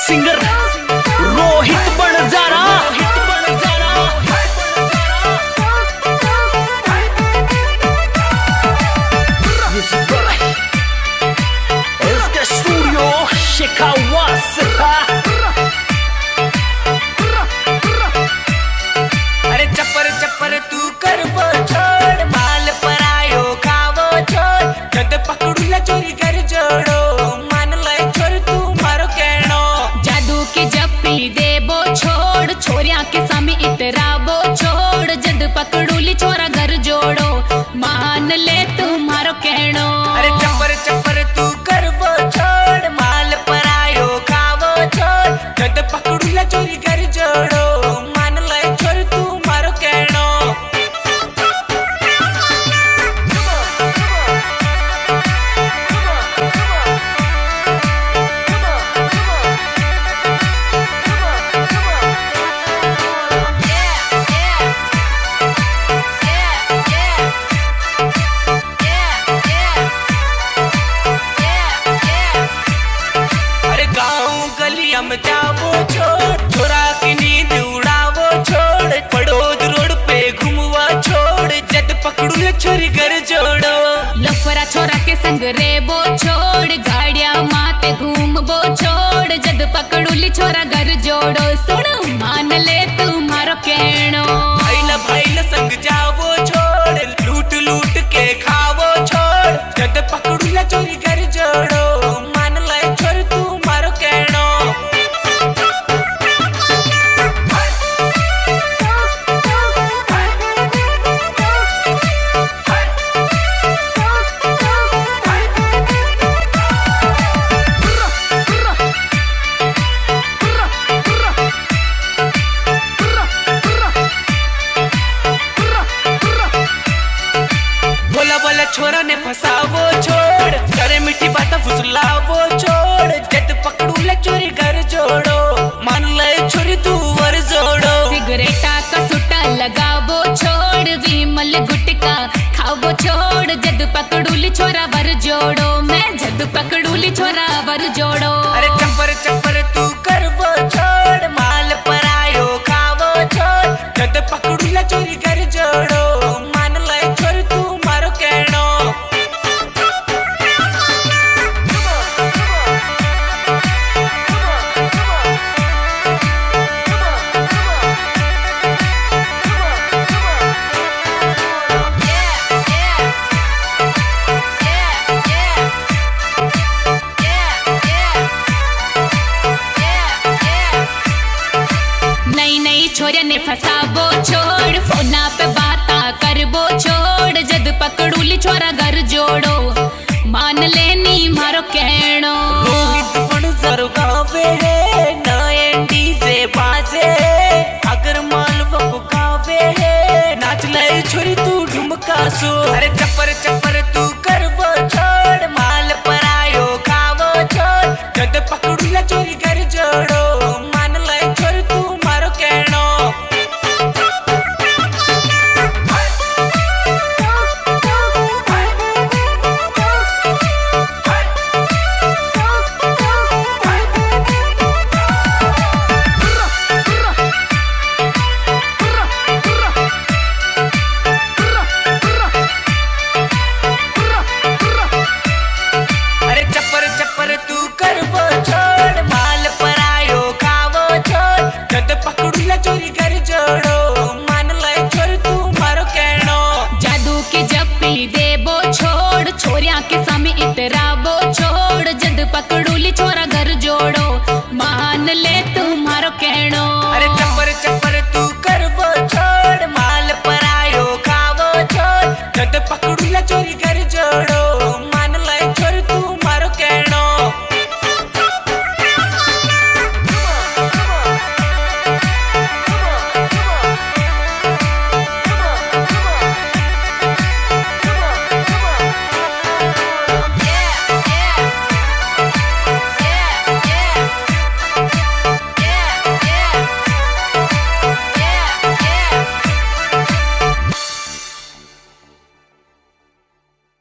Singer Rohit बंजारा। इसके studio Shekhawas. अरे चप्पर चप्पर तू कर वो छोड़, माल पर आयो खावो छोड़, जद पकड़ूला चोरी कर जोड़ो, मान ले छोड़ तू मारो कहनो। जादू के जप्पी देबो छोड़, छोरिया के सामने इतराबो छोड़, जद पकड़ूली छोरा घर जोड़ो, मान ले तुम्हारो कहनो। अरे चप्पर चप्पर तू कर वो छोड़, माल पर आयो खावो छोड़, जद पकड़ूला चोरी कर जोड़ो, मान ले छोड़ तू मारो कहनो। में जावो छोड़, छोरा की नींद उड़ावो छोड़, पड़ोद रोड पे घूमवा छोड़, जद पकड़ू ले छोरी घर जोड़ो। लफरा छोरा के संग रेबो छोड़, गाड़िया माते घूमबो छोड़, जद पकड़ूली छोरा घर जोड़ो, सुन मान ले तुम्हारो कहनो। भाईला संग जावो छोड़, लूट लूट के खावो छोड़, जद पकड़ू ले छोरी घर जोड़ो, मान ले छोड़ तू मारो कहनो। छोरा ने फसावो छोड़, करे मीठी बात फुसलावो छोड़, जद पकड़ू ले चोरी घर जोड़ो, मान ले छोरी तू वर जोड़ो। सिगरेटा का सुट्टा लगावो छोड़, विमल गुटका खावो छोड़, जद पकड़ूली छोरा वर जोड़ो, मैं जद पकड़ूली छोरा वर जोड़ो। अरे चप्पर चप्पर तू कर वो छोड़, माल पर आयो खावो छोड़, जद पकड़ू ले चोरी घर जोड़ो, मान ले छोरी तू मारो कहनो। छोरिया ने फसाबो छोड़, फोना पे बाता करबो छोड़, जद पकड़ूली छोरा घर जोड़ो, मान लेनी मारो कहनो। रोहित बंजारा गावे है ना डीजे बाजे, अगर माल वो गावे है नाच ले छोरी तू ढुमका सो। अरे चप्पर चप्पर तू